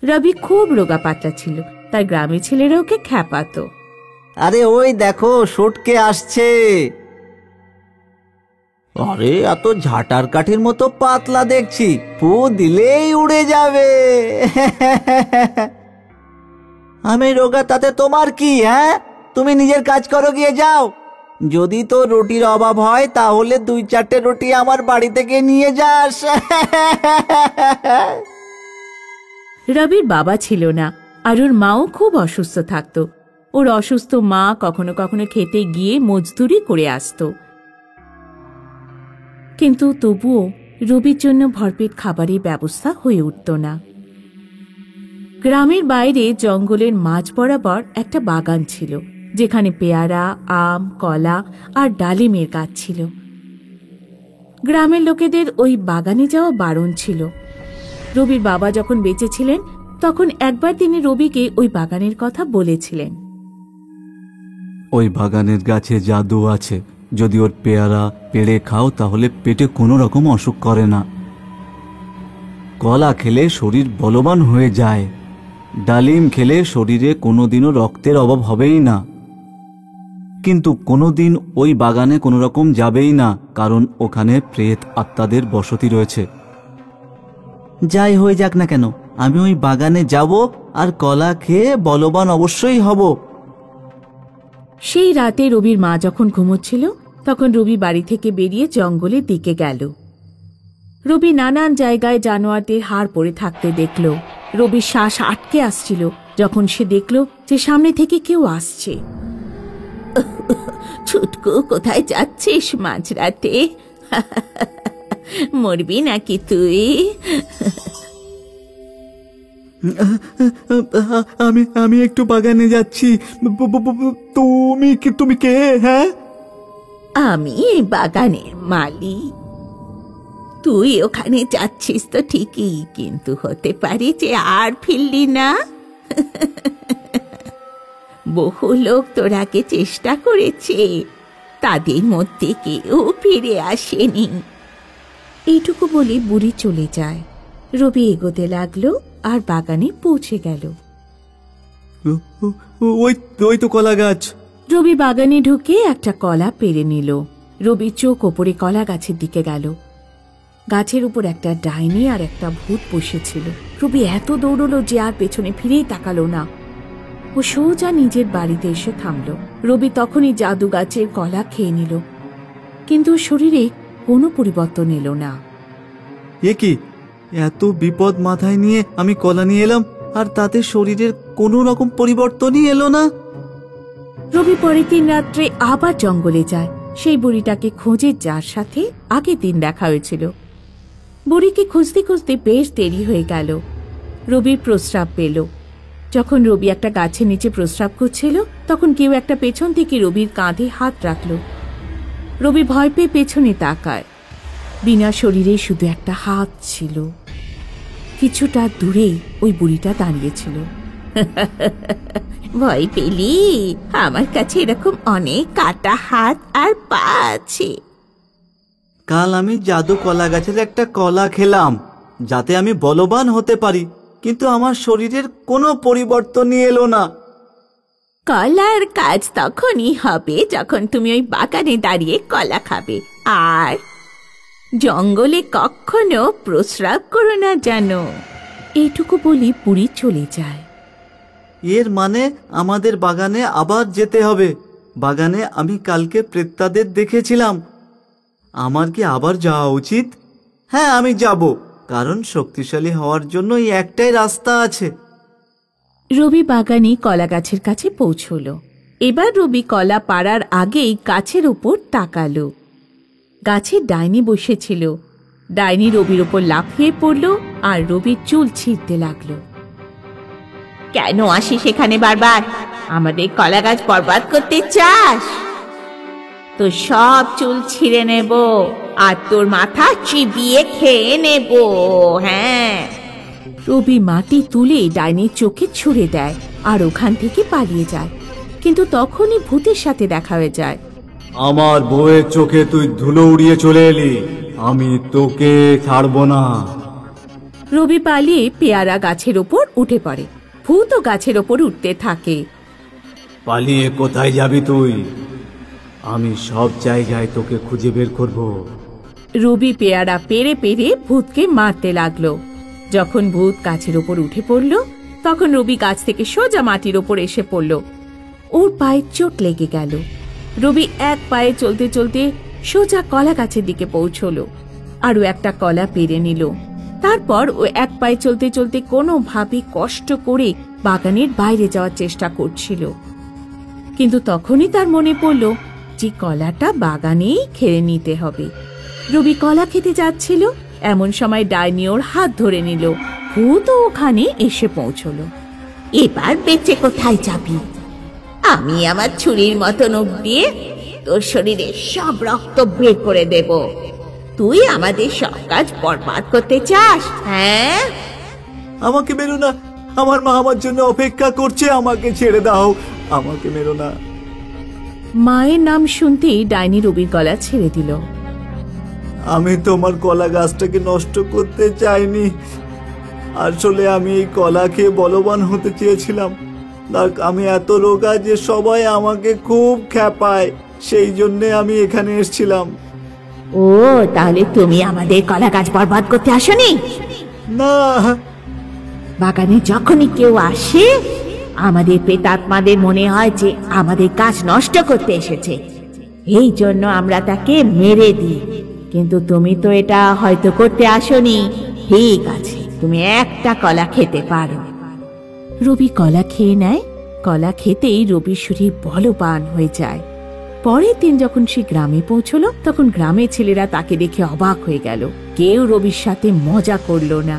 রবি খুব রোগা পাতলা ছিল, তাই গ্রামের ছেলেরা ওকে খ্যাপাতো। আরে ওই দেখো সটকে আসছে। আরে এত ঝাঁটার কাঠির মতো পাতলা দেখছি, ফু দিলেই উড়ে যাবে। আমি রোগা তাতে তোমার কি? হ্যাঁ, তুমি নিজের কাজ করো, গিয়ে যাও। যদি তো রুটির অভাব হয় তাহলে 2-4টে রুটি আমার বাড়ি থেকে নিয়ে যাস। রবির বাবা ছিল না, আর ওর মাও খুব অসুস্থ থাকতো। ওর অসুস্থ মা কখনো কখনো খেতে গিয়ে মজদুরি করে আসতো, কিন্তু তবুও রবির জন্য ভরপেট খাবারের ব্যবস্থা হয়ে উঠত না। গ্রামের বাইরে জঙ্গলের মাঝ বরাবর একটা বাগান ছিল, যেখানে পেয়ারা, আম, কলা আর ডালিমের গাছ ছিল। গ্রামের লোকেদের ওই বাগানে যাওয়া বারণ ছিল। রবির বাবা যখন বেঁচে ছিলেন তখন একবার তিনি রবিকে ওই বাগানের কথা বলেছিলেন। ওই বাগানের গাছে জাদু আছে, যদি ওর পেয়ারা পেড়ে খাও তাহলে পেটে কোনো রকম অসুখ করে না। কলা খেলে শরীর বলবান হয়ে যায়, ডালিম খেলে শরীরে কোনোদিনও রক্তের অভাব হবেই না। কিন্তু কোনোদিন ওই বাগানে কোনো রকম যাবেই না, কারণ ওখানে প্রেত আত্মাদের বসতি রয়েছে। যাই হয়ে যাক না কেন, আমি ওই বাগানে যাব আর কলা খেয়ে বলবান অবশ্যই হব। সেই রাতে রবির মা যখন ঘুমোচ্ছিল তখন রবি বাড়ি থেকে বেরিয়ে জঙ্গলের দিকে গেল। রবি নানান জায়গায় জানোয়ারদের হাড় পড়ে থাকতে দেখল। রবির শ্বাস আটকে আসছিল যখন সে দেখল যে সামনে থেকে কেউ আসছে। ছুটকু, কোথায় যাচ্ছিস মাঝরাতে? মরবি নাকি তুই? আমি একটু বাগানে যাচ্ছি। তুমি কে? হ্যাঁ, আমি এই বাগানের মালিক। তুই ওখানে যাচ্ছিস তো ঠিকই, কিন্তু হতে পারে যে আর ফিরলি না। বহু লোক তোর আগে চেষ্টা করেছে, তাদের মধ্যে কেউ ফিরে আসেনি। এইটুকু বলে বুড়ি চলে যায়। রবি এগোতে লাগলো আর বাগানে পৌঁছে গেল। ওই তো কলা গাছ। রবি বাগানে ঢুকে একটা কলা পেরে নিল। রবি চোখ ওপরে কলা গাছের দিকে গেল। গাছের উপর একটা ডাইনি আর একটা ভূত বসেছিল। রবি এত দৌড়লো যে আর পেছনে ফিরেই তাকালো না। ও সোজা নিজের বাড়িতে এসে থামল। রবি তখনই জাদু গাছের কলা খেয়ে নিল, কিন্তু শরীরে কোনো পরিবর্তন এলো না। এ কি, এত বিপদ মাথায় নিয়ে আমি কলা নিয়ে এলাম আর তাতে শরীরের কোনো রকম পরিবর্তনই এলো না। রবি পরের দিন রাত্রে আবার জঙ্গলে যায়, সেই বুড়িটাকে খোঁজে যার সাথে আগের দিন দেখা হয়েছিল। বুড়িকে খুঁজতে খুঁজতে বেশ দেরি হয়ে গেল। রবির প্রস্রাব পেল। যখন রবি একটা গাছের নিচে প্রস্রাব করছিল তখন কেউ একটা পেছন থেকে রবির কাঁধে হাত রাখল। রবি ভয় পেয়ে পেছনে তাকায়। বিনা শরীরে শুধু একটা হাত ছিল। কিছুটা দূরেই ওই বুড়িটা দাঁড়িয়েছিল। ভয় পেলি? আমার কাছে এরকম অনেক কাটা হাত আর পা আছে। কাল আমি জাদু কলা গাছের একটা কলা খেলাম যাতে আমি বলবান হতে পারি, কিন্তু আমার শরীরের কোনো পরিবর্তনই এলো না। কলার কাজ তখনই হবে যখন তুমি ওই বাগানে দাঁড়িয়ে কলা খাবে। আর জঙ্গলে কখনো প্রস্রাব করো না জানো। এইটুকু বলি বুড়ি চলে যায়। এর মানে আমাদের বাগানে আবার যেতে হবে। বাগানে আমি কালকে প্রেতাদের দেখেছিলাম। আমার কি আবার যাওয়া উচিত? হ্যাঁ, আমি যাব, কারণ শক্তিশালী হওয়ার জন্য এই একটাই রাস্তা আছে। রবি বাগানে কলা গাছের কাছে পৌঁছল। এবার রবি কলা পাড়ার আগেই গাছের উপর তাকালো। গাছে ডাইনি বসেছিল। ডাইনি রবির উপর লাফিয়ে পড়ল আর রবির চুল ছিঁড়তে লাগলো। কেন আসিস এখানে বারবার? আমাদের কলা গাছ বরবাদ করতে চাস? তো সব চুল ছিঁড়ে নেব আর তোর মাথা চিবিয়ে খেয়ে নেব। হ্যাঁ। রবি মাটি তুলে ডাইনির চোখে ছুঁড়ে দেয় আর ওখান থেকে পালিয়ে যায়। কিন্তু তখনই ভূতের সাথে দেখা হয়ে যায়। আমার বউয়ের চোখে তুই ধুলো উড়িয়ে চলে এলি, আমি তোকে ছাড়বো না। রবি পালিয়ে পেয়ারা গাছের ওপর উঠে পড়ে। ভূতও গাছের ওপর উঠতে থাকে। পালিয়ে কোথায় যাবি তুই? আমি সব জায়গায় তোকে খুঁজে বের করব। রবি পেয়ারা পেরে পেরে ভূতকে মারতে লাগলো। যখন ভূত গাছের ওপর উঠে পড়ল, তখন রবি গাছ থেকে সোজা মাটির ওপর এসে পড়ল। ওর পায়ে চোট লেগে গেল। রবি এক পায়ে চলতে চলতে সোজা কলা গাছের দিকে পৌঁছলো। আরো একটা কলা পেরে নিল। তারপর ও এক পায়ে চলতে চলতে কোনোভাবে কষ্ট করে বাগানের বাইরে যাওয়ার চেষ্টা করছিল। কিন্তু তখনই তার মনে পড়ল যে কলাটা বাগানেই খেয়ে নিতে হবে। রবি কলা খেতে যাচ্ছিল, এমন সময় ডাইনি ওর হাত ধরে নিল। ভূত ওখানে এসে পৌঁছলো। এবার বেঁচে কোথায় যাবি? আমি আমার ছুরির মতো নখ দিয়ে তোর শরীরে সব রক্ত বের করে দেব। তুই আমাদের সব কাজ বরবাদ করতে চাস? হ্যাঁ, আমাকে মেরো না, আমার মা আমার জন্য অপেক্ষা করছে। আমাকে ছেড়ে দাও, আমাকে মেরো না। মায়ের নাম শুনতেই ডাইনি রবির গলা ছেড়ে দিল। আমি তোমার কলা গাছটাকে নষ্ট করতে চাইনি। আসলে আমি এই কলা খেয়ে বলবান হতে চেয়েছিলাম। আমি এত রোগা যে সবাই আমাকে খুব খ্যাপায়, সেই জন্যে আমি এখানে এসেছিলাম। ও তাহলে তুমি আমাদের কলা গাছ বরবাদ করতে আসনি? না, বাগানে যখনই কেউ আসে আমাদের প্রেতাত্মাদের মনে হয় যে আমাদের গাছ নষ্ট করতে এসেছে, এই জন্য আমরা তাকে মেরে দিই। কিন্তু তুমি তো এটা হয়তো করতে আসনি। ঠিক আছে, তুমি একটা কলা খেতে পারো। রবি কলা খেয়ে নেয়। কলা খেতেই রবির শরীর বলবান হয়ে যায়। পরের দিন যখন সে গ্রামে পৌঁছলো, তখন গ্রামের ছেলেরা তাকে দেখে অবাক হয়ে গেল। কেউ রবির সাথে মজা করলো না।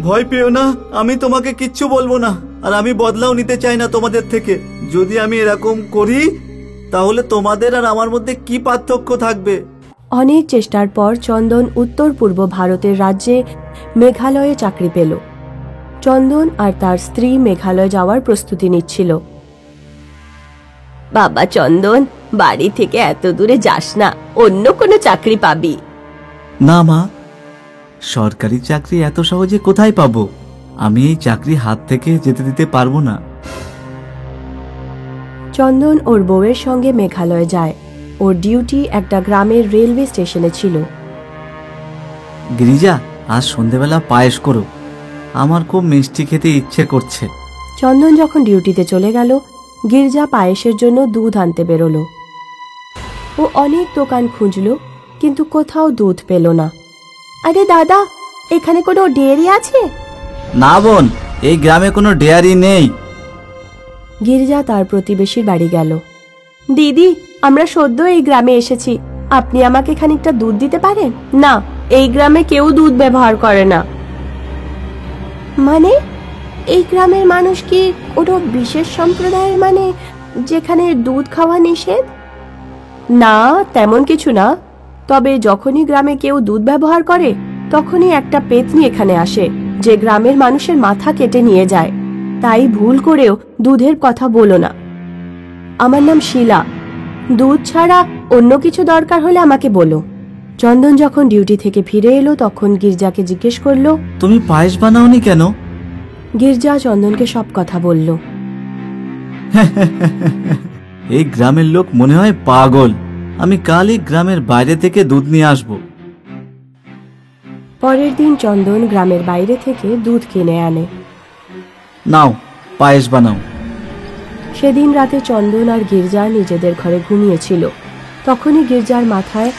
ভয় পেও না, আমি তোমাকে কিচ্ছু বলবো না। আর আমি বদলাও নিতে চাই না তোমাদের থেকে। যদি আমি এরকম করি তাহলে তোমাদের আর আমার মধ্যে কি পার্থক্য থাকবে? অনেক চেষ্টার পর চন্দন উত্তর পূর্ব ভারতের রাজ্যে মেঘালয়ে চাকরি পেল। চন্দন আর তার স্ত্রী মেঘালয় যাওয়ার প্রস্তুতি নিচ্ছিল। বাবা চন্দন, বাড়ি থেকে এত দূরে যাস না, অন্য কোনো চাকরি পাবি। না মা, সরকারি চাকরি এত সহজে কোথায় পাবো? আমি এই চাকরি হাত থেকে যেতে দিতে পারবো না। চন্দন ওর বউয়ের সঙ্গে মেঘালয় যায়। ওর ডিউটি একটা গ্রামের রেলওয়ে স্টেশনে ছিল। গিরিজা, আজ সন্ধেবেলা পায়েস করো, আমার খুব মিষ্টি খেতে ইচ্ছে করছে। চন্দন যখন ডিউটিতে চলে গেল, গির্জা পায়েসের জন্য দুধ আনতে বেরোলো। ও অনেক দোকান খুঁজল, কিন্তু কোথাও দুধ পেল না। আরে দাদা, এখানে কোনো ডেয়ারি আছে? না বোন, এই গ্রামে কোনো ডেয়ারি নেই। গির্জা তার প্রতিবেশীর বাড়ি গেল। দিদি, আমরা সদ্য এই গ্রামে এসেছি, আপনি আমাকে খানিকটা দুধ দিতে পারেন? না, এই গ্রামে কেউ দুধ ব্যবহার করে না। মানে এই গ্রামের মানুষ কি কোনো বিশেষ সম্প্রদায়ের, মানে যেখানে দুধ খাওয়া নিষেধ? না, তেমন কিছু না। তবে যখনই গ্রামে কেউ দুধ ব্যবহার করে, তখনই একটা পেতনি এখানে আসে, যে গ্রামের মানুষের মাথা কেটে নিয়ে যায়। তাই ভুল করেও দুধের কথা বলো না। আমার নাম শিলা। দুধ ছাড়া অন্য কিছু দরকার হলে আমাকে বলো। চন্দন যখন ডিউটি থেকে ফিরে এলো, তখন গির্জাকে জিজ্ঞেস করলো, তুমি পায়েস বানাওনি কেন? গির্জা চন্দনকে সব কথা বলল। এই গ্রামের লোক মনে হয় পাগল। আমি কালই গ্রামের বাইরে থেকে দুধ নিয়ে আসব। পরের দিন চন্দন গ্রামের বাইরে থেকে দুধ কিনে আনে। নাও, পায়েস বানাও। সেদিন রাতে চন্দন আর গির্জা নিজেদের ঘরে ঘুমিয়েছিল। তখনই গির্জার মাথায়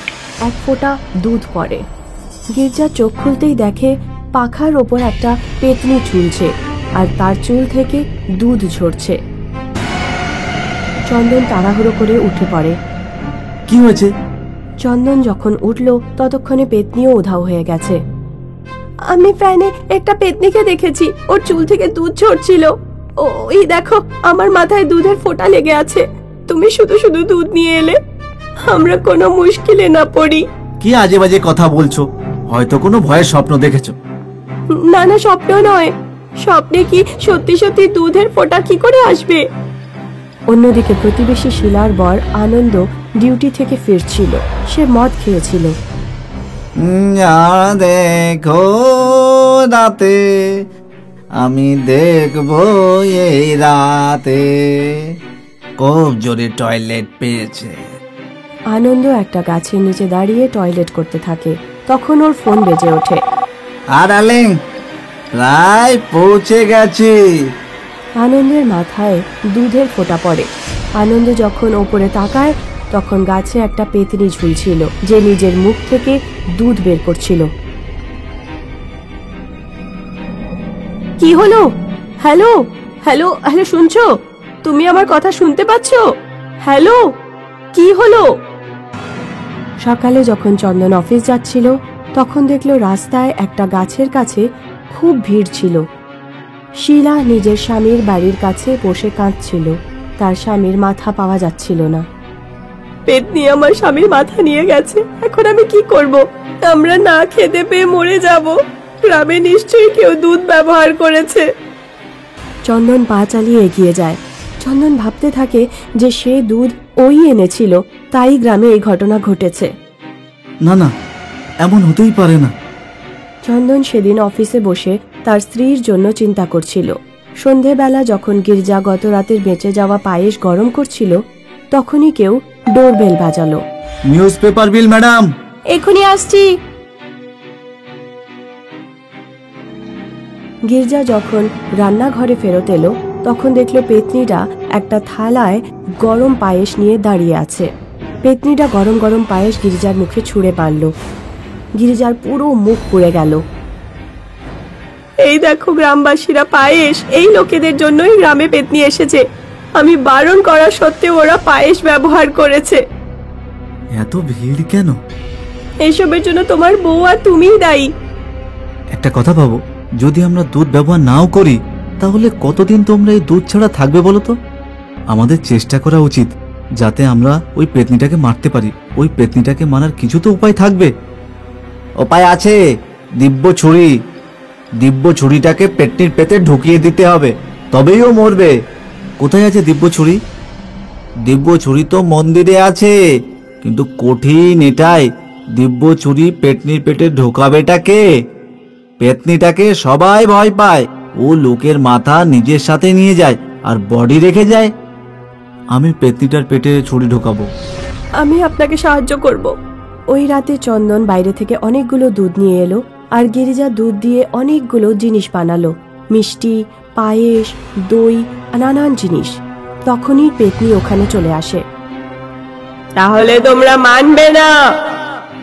এক ফোঁটা দুধ পড়ে। গির্জা চোখ খুলতেই দেখে পাখার ওপর একটা পেতনি ঝুলছে, আর তার চুল থেকে দুধ ঝরছে। চন্দন তাড়াহুড়ো করে উঠে পড়ে। কি হয়েছে? চন্দন যখন উঠল, ততক্ষণে পেতনিও উধাও হয়ে গেছে। আমি ফ্যানে একটা পেতনিকে দেখেছি, ওর চুল থেকে দুধ ঝরছিল। ওই দেখো, আমার মাথায় দুধের ফোঁটা লেগে আছে। তুমি শুধু শুধু দুধ নিয়ে এলে, আমরা কোনো মুশকিলে না পড়ি। কি আজে বাজে কথা বলছো? হয়তো কোনো ভয়ের স্বপ্ন দেখেছো। না না, স্বপ্ন নয়। স্বপ্নে কি সত্যি সত্যি দুধের ফোঁটা কি করে আসবে? অন্যদিকে প্রতিবেশী শিলার বর আনন্দ ডিউটি থেকে ফিরছিল। সে মদ খেয়েছিল। দেখো রাতে, আমি দেখবো এই রাতে। খুব জোরে টয়লেট পেয়েছে। আনন্দ একটা গাছের নিচে দাঁড়িয়ে টয়লেট করতে থাকে। তখন ওর ফোন বেজে ওঠে। ডার্লিং, প্রায় পৌঁছে গেছি। আনন্দের মাথায় দুধের ফোঁটা পড়ে। আনন্দ যখন ওপরে তাকায় তখন গাছে একটা পেতনি ঝুলছিল, যে নিজের মুখ থেকে দুধ বের করছিল। কি হলো? হ্যালো হ্যালো হ্যালো, শুনছো? তুমি আমার কথা শুনতে পাচ্ছো? হ্যালো, কি হলো? সকালে যখন চন্দন অফিস যাচ্ছিল তখন দেখলো রাস্তায় একটা গাছের কাছে খুব ভিড় ছিল। শিলা নিজের স্বামীর বাড়ির কাছে বসে কাঁদছিল। তার স্বামীর মাথা পাওয়া যাচ্ছিল না। পেতনি আমার স্বামীর মাথা নিয়ে গেছে, এখন আমি কি করব? আমরা না খেতে পেয়ে মরে যাব। গ্রামে নিশ্চয়ই কেউ দুধ ব্যবহার করেছে। চন্দন পা চালিয়ে এগিয়ে যায়। চন্দন ভাবতে থাকে যে সে দুধ ওই এনেছিল, তাই গ্রামে এই ঘটনা ঘটেছে। না না, এমন হতেই পারে না। চন্দন সেদিন অফিসে বসে তার স্ত্রীর জন্য চিন্তা করছিল। সন্ধেবেলা যখন গির্জা গত রাতের বেঁচে যাওয়া পায়েস গরম করছিল তখনই কেউ ডোরবেল বাজালো। নিউজ পেপার বিল ম্যাডাম। এখনই আসছি। গির্জা যখন রান্নাঘরে ফেরত এলো তখন দেখলো পেতনিটা একটা থালায় গরম পায়েস নিয়ে দাঁড়িয়ে আছে। পেতনিটা গরম গরম পায়েস গির্জার মুখে ছুঁড়ে মারল। গির্জার পুরো মুখ পুড়ে গেল। এই দেখো গ্রামবাসীরা, পায়েস! এই লোকেদের জন্যই গ্রামে পেতনি এসেছে। আমি বারণ করা সত্ত্বেও ওরা পায়েস ব্যবহার করেছে। এত ভিড় কেন? এইসবের জন্য তোমার বউ আর তুমিই দায়ী। একটা কথা ভাবো, যদি আমরা দুধ ব্যবহার নাও করি তাহলে কতদিন তোমরা এই দুধ ছাড়া থাকবে বলো তো? আমাদের চেষ্টা করা উচিত যাতে আমরা ওই পেতনিটাকে মারতে পারি। ওই পেতনিটাকে মারার কিছু তো উপায় থাকবে। উপায় আছে, দিব্য ছুরি। দিব্য ছুরিটাকে পেতনির পেটে ঢুকিয়ে দিতে হবে, তবেই ও মরবে। কোথায় আছে দিব্য ছুরি? দিব্য ছুরি তো মন্দিরে আছে, কিন্তু কঠিন এটাই, দিব্য ছুরি পেতনির পেটে ঢোকাবেটা কে? পেতনিটাকে সবাই ভয় পায়। ও লোকের মাথা নিজের সাথে নিয়ে যায় আর বডি রেখে যায়। আমি পেতনিটার পেটে ছুরি ঢোকাবো। আমি আপনাকে সাহায্য করব। ওই রাতে চন্দন বাইরে থেকে অনেকগুলো দুধ নিয়ে এলো আর গিরিজা দুধ দিয়ে অনেকগুলো জিনিস বানালো, মিষ্টি, পায়েস, দই, নানান জিনিস। তখনই পেতনি ওখানে চলে আসে। তাহলে তোমরা মানবে না?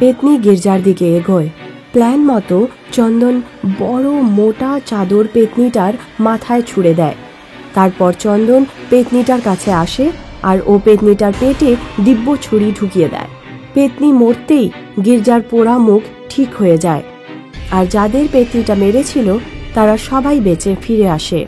পেতনি গির্জার দিকে এগোয়। প্ল্যান মতো চন্দন বড় মোটা চাদর পেতনিটার মাথায় ছুঁড়ে দেয়। তারপর চন্দন পেতনিটার কাছে আসে আর ও পেতনিটার পেটে দিব্য ছুরি ঢুকিয়ে দেয়। পেতনি মরতেই গির্জার পোড়া মুখ ঠিক হয়ে যায় আর যাদের পেতনিটা মেরেছিল তারা সবাই বেঁচে ফিরে আসে।